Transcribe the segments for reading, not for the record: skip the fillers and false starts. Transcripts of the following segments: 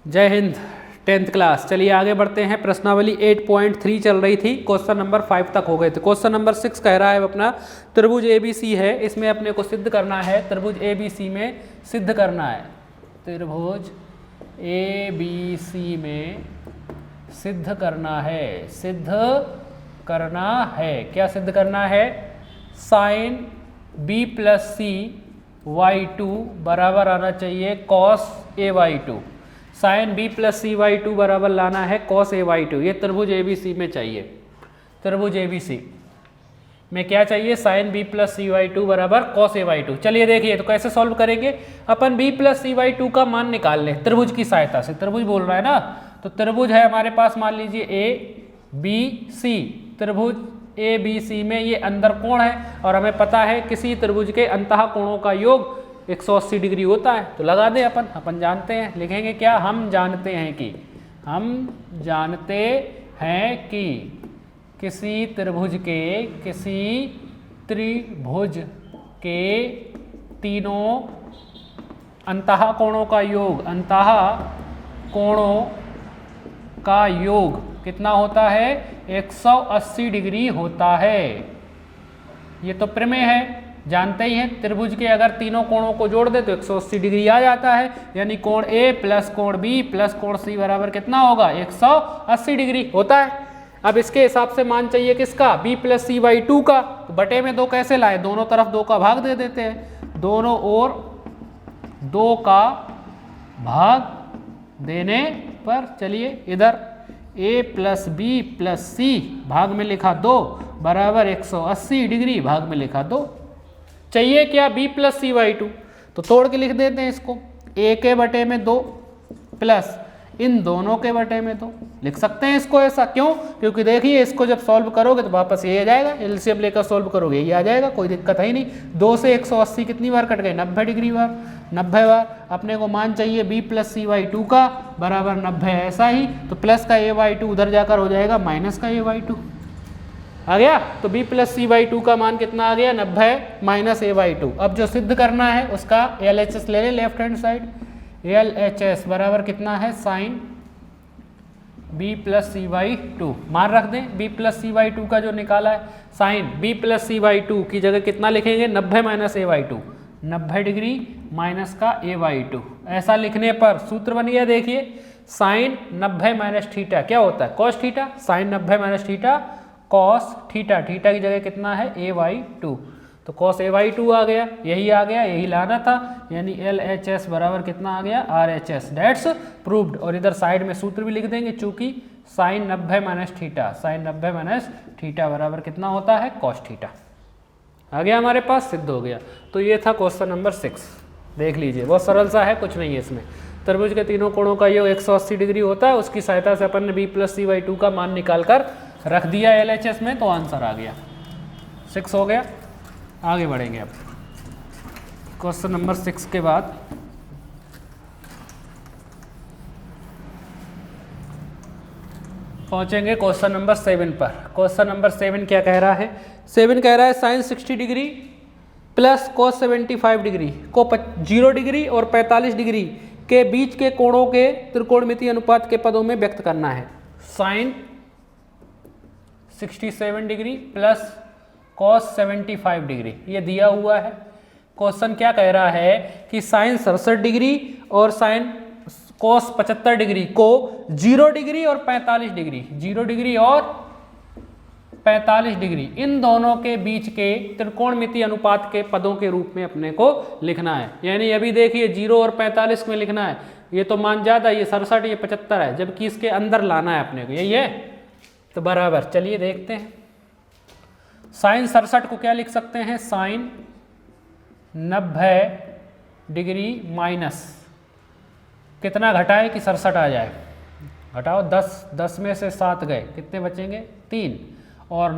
जय Hind. 10th class. चलिए आगे बढ़ते हैं। प्रश्नावली 8.3 चल रही थी, क्वेश्चन नंबर 5 तक हो गए थे। क्वेश्चन नंबर 6 कह रहा है अपना त्रिभुज ABC है, इसमें अपने को सिद्ध करना है, त्रिभुज ABC में सिद्ध करना है, त्रिभुज ABC में सिद्ध करना है, सिद्ध करना है। क्या सिद्ध करना है? साइन B + CY2 बराबर आना चाहिए cos AY2। Sign B + CY2 बराबर लाना है cos AY2। ये त्रिभुज ABC में चाहिए। त्रिभुज ABC में क्या चाहिए? साइन B + CY2 बराबर cos AY2। चलिए देखिए तो कैसे सॉल्व करेंगे। अपन B + CY2 का मान निकाल लें त्रिभुज की सहायता से। त्रिभुज बोल रहा है ना, तो त्रिभुज है हमारे पास, मान लीजिए ABC। त्रिभुज ABC में ये अंदर कोण है और हमें पता है किसी त्रिभुज के अंतः कोणों का योग 180 डिग्री होता है। तो लगा दें अपन जानते हैं, लिखेंगे क्या? हम जानते हैं कि किसी त्रिभुज के तीनों अंतः कोणों का योग कितना होता है? 180 डिग्री होता है। ये तो प्रमेय है, जानते ही हैं। त्रिभुज के अगर तीनों कोणों को जोड़ दे तो 180 डिग्री आ जाता है, यानी कोण A + कोण B + कोण C बराबर कितना होगा? 180 डिग्री होता है। अब इसके हिसाब से मान चाहिए किसका? B + CY2 का। तो बटे में 2 कैसे लाए? दोनों तरफ 2 का भाग दे देते हैं। दोनों ओर 2 का भाग देने पर, चलिए इधर A + B + C भाग में लिखा 2 बराबर 180 डिग्री भाग में लिखा 2। चाहिए क्या? B + CY2। तो तोड़ के लिख देते हैं इसको। A के बटे में 2 प्लस इन दोनों के बटे में 2 लिख सकते हैं इसको ऐसा। क्यों? क्योंकि देखिए इसको जब सॉल्व करोगे तो वापस ये आ जाएगा, एलसीएम लेकर सॉल्व करोगे ये आ जाएगा, कोई दिक्कत है ही नहीं। 2 से 180 कितनी बार कट गए? 90 डिग्री बार, 90 बार। अपने को मान चाहिए B + CY2 का बराबर 90। ऐसा ही तो प्लस का AY2 उधर जाकर हो जाएगा माइनस का AY2 आ गया। तो B + CY2 का मान कितना आ गया? 90 - AY2। अब जो सिद्ध करना है उसका LHS ले लें लेफ्ट हैंड साइड। LHS बराबर कितना है? साइन B + CY2 मान रख दें। B + CY2 का जो निकाला है, साइन B + CY2 की जगह कितना लिखेंगे? 90 - AY2, 90 डिग्री माइनस का AY2। ऐसा लिखने पर सूत्र बन गया। देखिए साइन 90 - थीटा क्या होता है? cos theta. Sine 90 - theta cos theta, theta की जगह कितना है? AY2। तो cos AY2 आ गया, यही लाना था, यानी LHS बराबर कितना आ गया? RHS। That's proved. और इधर साइड में सूत्र भी लिख देंगे, चूंकि साइन 90 - थीटा, साइन 90 - थीटा बराबर कितना होता है? cos theta. आ गया हमारे पास, सिद्ध हो गया। तो ये था क्वेश्चन नंबर 6। देख लीजिए, बहुत सरल सा है, कुछ नहीं है इसमें। त्रिभुज के तीनों कोणों का योग 180 डिग्री होता है, उसकी सहायता से अपन ने B + CY2 का मान निकाल कर रख दिया LHS में, तो आंसर आ गया। 6 हो गया। आगे बढ़ेंगे अब क्वेश्चन नंबर 6 के बाद पहुंचेंगे क्वेश्चन नंबर 7 पर। क्वेश्चन नंबर 7 क्या कह रहा है? 7 कह रहा है sine 60 degree plus cos 75 degree को 0 डिग्री और 45 डिग्री के बीच के कोणों के त्रिकोणमितीय अनुपात के पदों में व्यक्त करना है। Sine 67 degree plus cos 75 degree ये दिया हुआ है। क्वेश्चन क्या कह रहा है कि साइन 67 डिग्री और साइन cos 75 डिग्री को 0 डिग्री और 45 डिग्री, 0 डिग्री और 45 डिग्री इन दोनों के बीच के त्रिकोणमितीय अनुपात के पदों के रूप में अपने को लिखना है। यानी अभी देखिए 0 और 45 में लिखना है, ये तो मान ज्यादा, ये 67, ये 75 है, जबकि इसके अंदर लाना है अपने को, यही है। तो बराबर, चलिए देखते हैं। साइन 67 को क्या लिख सकते हैं? साइन 90 डिग्री माइनस कितना घटाए कि 67 आ जाए? घटाओ 10 में से 7 गए, कितने बचेंगे? 3 और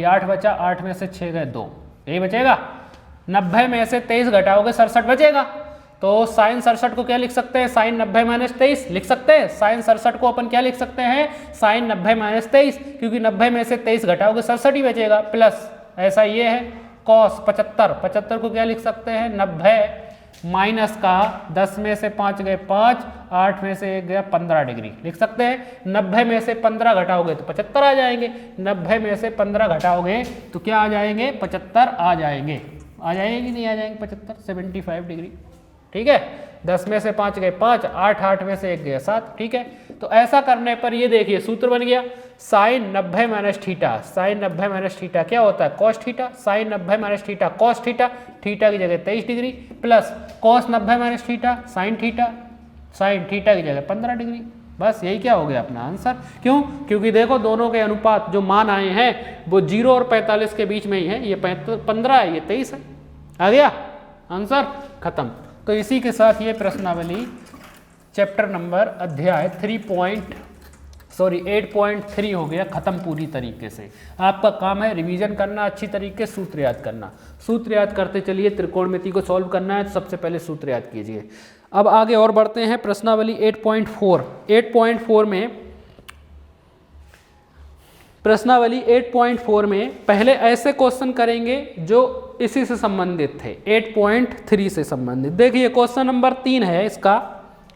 8 बचा, 8 में से 6 गए 2, यही बचेगा। 90 में से 23 घटाओगे 67 बचेगा। तो साइन 67 को क्या लिख सकते हैं? साइन 90 - 23 लिख सकते हैं। साइन 67 को अपन क्या लिख सकते हैं? साइन 90 - 23, क्योंकि 90 में से 23 घटाओगे 67 ही बचेगा, प्लस ऐसा ये है cos 75 को क्या लिख सकते हैं? 90 माइनस का 10 में से 5 गए 5, 8 में से 1 गया 15 डिग्री लिख सकते हैं। 90 में से 15 घटाओगे तो 75 आ जाएंगे, 90 में से 15 घटाओगे तो क्या आ जाएंगे 75 आ जाएंगे। आ जाएंगे कि नहीं आ जाएंगे 75, 75 डिग्री। ठीक है, 10 में से 5 गए 5, 8 में से 1 गया 7। ठीक है, तो ऐसा करने पर ये देखिए सूत्र बन गया sine 90 minus theta. Sine 90 minus theta क्या होता है cos theta. Sine 90 minus theta cos theta, theta की जगह 23 degree plus cos 90 minus theta sine theta, sine theta की जगह 15 डिग्री। बस यही क्या हो गया अपना आंसर। क्यों? क्योंकि देखो दोनों के अनुपात जो मान आए हैं वो 0 और 45 के बीच में ही है। ये 15 है, ये 23 है। आ गया आंसर, खत्म। तो इसी के साथ ये प्रश्नावली चैप्टर नंबर अध्याय 8.3 हो गया खत्म पूरी तरीके से। आपका काम है रिवीजन करना, अच्छी तरीके से सूत्र याद करना। सूत्र याद करते चलिए, त्रिकोणमिति को सॉल्व करना है तो सबसे पहले सूत्र याद कीजिए। अब आगे और बढ़ते हैं प्रश्नावली 8.4। 8.4 में प्रश्नावली 8.4 में पहले ऐसे क्वेश्चन करेंगे जो इसी से संबंधित थे, 8.3 से संबंधित। देखिए क्वेश्चन नंबर 3 है इसका।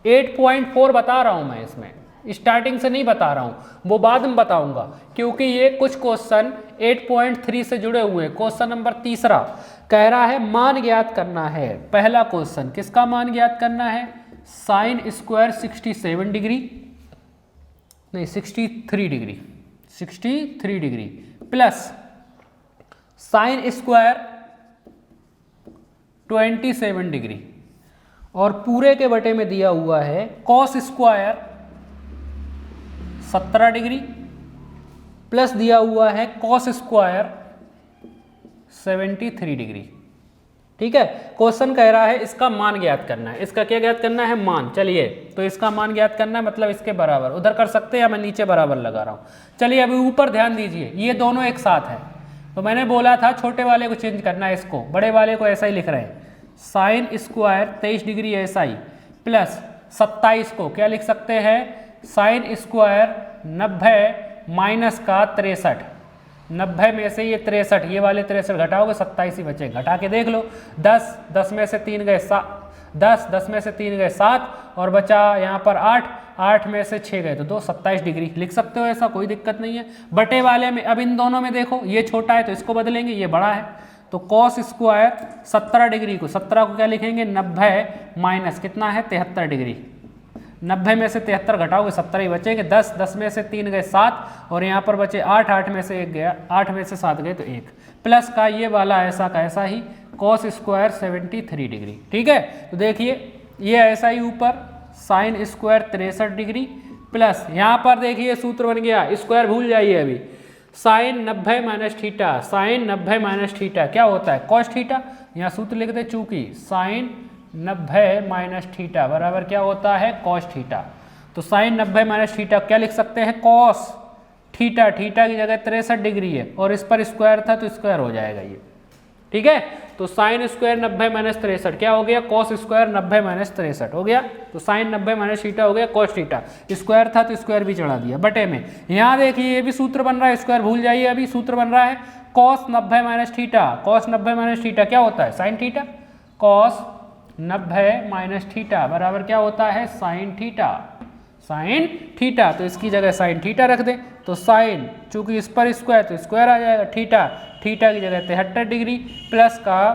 8.4 बता रहा हूं मैं, इसमें स्टार्टिंग से नहीं बता रहा हूं, वो बाद में बताऊंगा क्योंकि ये कुछ क्वेश्चन 8.3 से जुड़े हुए हैं। क्वेश्चन नंबर 3 कह रहा है मान ज्ञात करना है। पहला क्वेश्चन किसका मान ज्ञात करना है? साइन स्क्वायर 67 डिग्री, नहीं 63 degree, 63 degree plus sine square 27 degree और पूरे के बटे में दिया हुआ है कॉस स्क्वायर 17 डिग्री प्लस दिया हुआ है कॉस स्क्वायर 73 डिग्री। ठीक है, क्वेश्चन कह रहा है इसका मान ज्ञात करना है। इसका क्या ज्ञात करना है? मान। चलिए तो इसका मान ज्ञात करना है, मतलब इसके बराबर उधर कर सकते हैं या मैं नीचे बराबर लगा रहा हूं। चलिए अभी ऊपर ध्यान दीजिए, ये दोनों एक साथ है तो मैंने बोला था छोटे वाले को चेंज करना है, इसको बड़े वाले को ऐसा ही लिख रहे हैं। साइन स्क्वायर 23 डिग्री ऐसा ही प्लस 27 को क्या लिख सकते हैं? साइन स्क्वायर 90 माइनस का 63। 90 में से ये 63, ये वाले 63 घटाओगे 27 ही बचे। घटा के देख लो, 10 में से 3 गए 7, 10 में से 3 गए 7 और बचा यहाँ पर 8 में से 6 गए तो 27 डिग्री लिख सकते हो। ऐसा कोई दिक्कत नहीं है। बटे वाले में अब इन दोनों में देखो, ये छोटा है तो इसको बदलेंगे, ये बड़ा है तो कॉस स्क्वायर 17 डिग्री को 17 को क्या लिखेंगे? 90 माइनस कितना है? 73 डिग्री। 90 में से 73 घटाओगे 17 ही बचेंगे। 10 में से 3 गए 7 और यहाँ पर बचे 8 में से 1 गया, 8 में से 7 गए तो 1 प्लस का ये वाला ऐसा का ऐसा ही कॉस स्क्वायर 73 डिग्री। ठीक है, तो देखिए ये ऐसा ही ऊपर साइन स्क्वायर 63 डिग्री प्लस यहाँ पर देखिए सूत्र बन गया, स्क्वायर भूल जाइए अभी। Sine 90 minus theta, sine 90 minus theta क्या होता है? Cos theta. यहाँ सूत्र लिख दे, चूंकि साइन 90 माइनस थीटा बराबर क्या होता है? Cos theta. तो साइन 90 माइनस थीटा क्या लिख सकते हैं? Cos theta. थीटा की जगह 63 डिग्री है और इस पर स्क्वायर था तो स्क्वायर हो जाएगा ये। ठीक है, तो साइन स्क्वायर 90 माइनस 63 क्या हो गया? कॉस स्क्वायर 90 माइनस 63 हो गया। तो साइन 90 माइनस थीटा हो गया कॉस थीटा। स्क्वायर था तो स्क्वायर भी चढ़ा दिया बटे में। यहाँ देखिए ये भी सूत्र बन रहा है, स्क्वायर भूल जाइए, अभी सूत्र बन रहा है cos 90 minus theta. Cos 90 minus theta क्या होता है? Sine theta. Cos 90 minus theta बराबर क्या होता है? Sign theta. साइन थीटा, तो इसकी जगह साइन थीटा रख दें तो साइन, चूंकि इस पर स्क्वायर तो स्क्वायर आ जाएगा। थीटा, थीटा की जगह 73 डिग्री प्लस का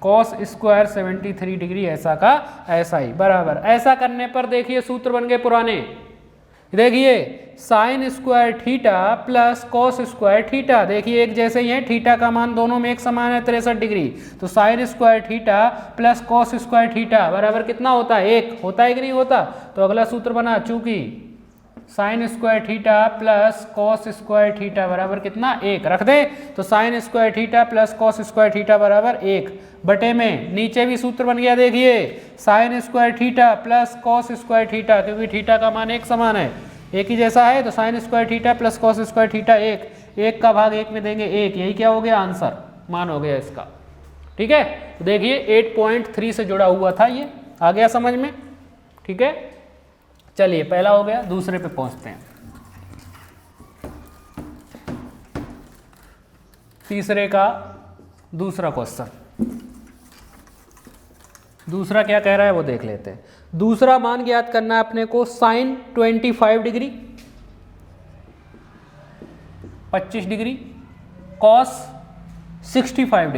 कॉस स्क्वायर 73 डिग्री ऐसा का ऐसा ही बराबर। ऐसा करने पर देखिए सूत्र बन गए पुराने। देखिए sine square theta plus cos square theta, देखिए एक जैसे ही है, थीटा का मान दोनों में एक समान है 63 डिग्री। तो sine square theta plus cos square theta बराबर कितना होता है? 1 होता है कि नहीं होता? तो अगला सूत्र बना, चूंकि sine square theta plus cos square theta बराबर कितना? 1 रख दे। तो sine square theta plus cos square theta बराबर 1 बटे में नीचे भी सूत्र बन गया। देखिए sine square theta plus cos square theta, क्योंकि थीटा का मान एक समान है, एक ही जैसा है, तो sine square theta plus cos square theta 1 का भाग 1 में देंगे 1। यही क्या हो गया? आंसर, मान हो गया इसका। ठीक है, तो देखिए 8.3 से जुड़ा हुआ था ये। आ गया समझ में? ठीक है, चलिए पहला हो गया, दूसरे पे पहुंचते हैं। तीसरे का दूसरा क्वेश्चन। दूसरा क्या कह रहा है वो देख लेते हैं। दूसरा मान ज्ञात करना है अपने को sine 25 degree 25 degree cos 65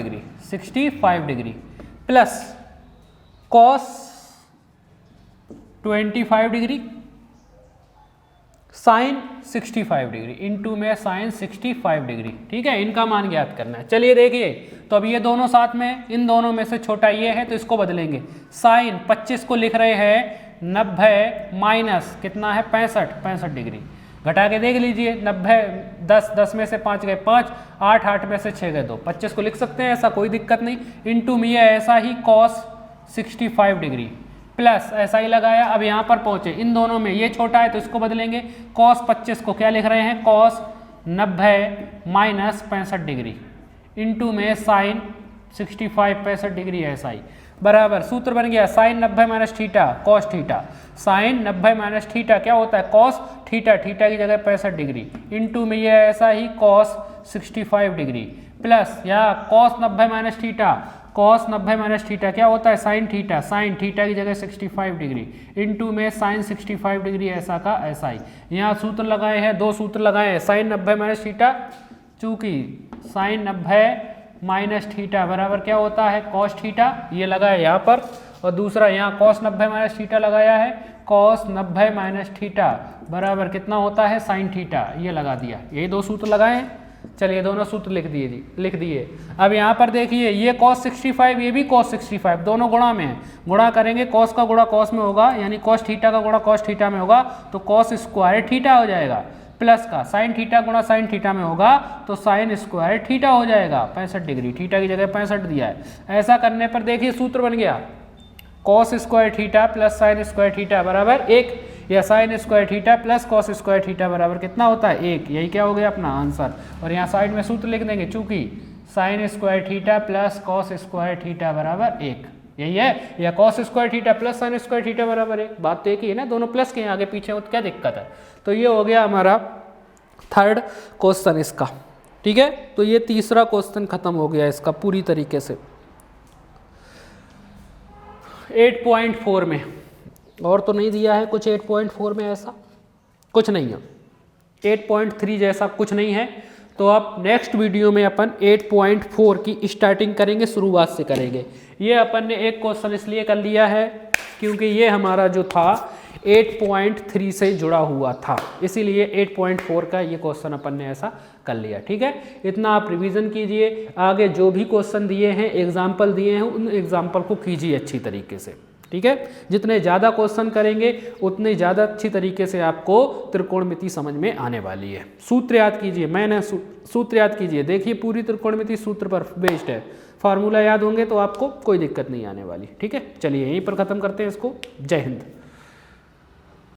degree plus cos 25 degree sine 65 degree into में साइन 65 डिग्री। ठीक है, इनका मान ज्ञात करना है। चलिए देखिए, तो अब ये दोनों साथ में, इन दोनों में से छोटा ये है तो इसको बदलेंगे। साइन 25 को लिख रहे हैं 90 माइनस कितना है 65 डिग्री। घटा के देख लीजिए, 90 10 में से 5 गए 5, 8 में से 6 गए 2, 25 को लिख सकते हैं, ऐसा कोई दिक्कत नहीं। इनटू में ऐसा ही कॉस 65 डिग्री प्लस ऐसा ही लगाया। अब यहाँ पर पहुंचे, इन दोनों में ये छोटा है तो इसको बदलेंगे। कॉस 25 को क्या लिख रहे हैं, कॉस 90 माइनस 65 डिग्री इनटू में साइन 65 डिग्री ऐसा ही बराबर। सूत्र बन गया sine 90 minus theta cos theta. Sine 90 minus theta क्या होता है, कॉस थीटा, थीटा की जगह 65 डिग्री इनटू में ये ऐसा ही कॉस 65 डिग्री प्लस यहाँ cos 90 minus theta, cos 90 minus theta क्या होता है साइन थीटा, साइन थीटा की जगह 65 डिग्री इनटू में साइन 65 डिग्री ऐसा का ऐसा ही। यहाँ सूत्र लगाए हैं, दो सूत्र लगाए हैं। साइन 90 माइनस थीटा, चूंकि साइन 90 माइनस थीटा बराबर क्या होता है कॉस थीटा, ये लगाया यहाँ पर, और दूसरा यहाँ कॉस 90 माइनस थीटा लगाया है, कॉस 90 माइनस थीटा बराबर कितना होता है साइन थीटा, ये लगा दिया। यही दो सूत्र लगाए हैं। चलिए दोनों सूत्र लिख दिए। अब यहाँ पर देखिए, ये cos 65 ये भी cos 65, दोनों गुणा में है। गुणा करेंगे, cos का गुणा cos में होगा, यानी cos थीटा का गुणा cos थीटा में होगा तो cos स्क्वायर थीटा हो जाएगा, प्लस का sin थीटा गुणा sin थीटा में होगा तो sin स्क्वायर थीटा हो जाएगा 65 डिग्री। थीटा की जगह 65 दिया है। ऐसा करने पर देखिए सूत्र बन गया cos square theta plus sin square theta बराबर 1, या sine square theta plus cos square theta बराबर कितना होता है 1। यही क्या हो गया अपना आंसर। और यहाँ साइड में सूत्र लिख देंगे, चूंकि sine square theta plus cos square theta बराबर 1, यही है, या cos square theta plus sine square theta बराबर 1। बात तो एक ही है ना, दोनों प्लस के आगे पीछे हो तो क्या दिक्कत है। तो ये हो गया हमारा थर्ड क्वेश्चन इसका। ठीक है, तो ये तीसरा क्वेश्चन खत्म हो गया इसका पूरी तरीके से 8.4 में। और तो नहीं दिया है कुछ 8.4 में, ऐसा कुछ नहीं है। 8.3 जैसा कुछ नहीं है। तो अब नेक्स्ट वीडियो में अपन 8.4 की स्टार्टिंग करेंगे, शुरुआत से करेंगे। ये अपन ने एक क्वेश्चन इसलिए कर लिया है क्योंकि ये हमारा जो था 8.3 से जुड़ा हुआ था, इसीलिए 8.4 का ये क्वेश्चन अपन ने ऐसा कर लिया। ठीक है, इतना आप रिवीजन कीजिए। आगे जो भी क्वेश्चन दिए हैं, एग्जाम्पल दिए हैं, उन एग्जाम्पल को कीजिए अच्छी तरीके से। ठीक है, जितने ज़्यादा क्वेश्चन करेंगे उतने ज़्यादा अच्छी तरीके से आपको त्रिकोणमिति समझ में आने वाली है। सूत्र याद कीजिए, मैंने सूत्र याद कीजिए। देखिए पूरी त्रिकोणमिति सूत्र पर बेस्ड है, फार्मूला याद होंगे तो आपको कोई दिक्कत नहीं आने वाली। ठीक है, चलिए यहीं पर ख़त्म करते हैं इसको। जय हिंद।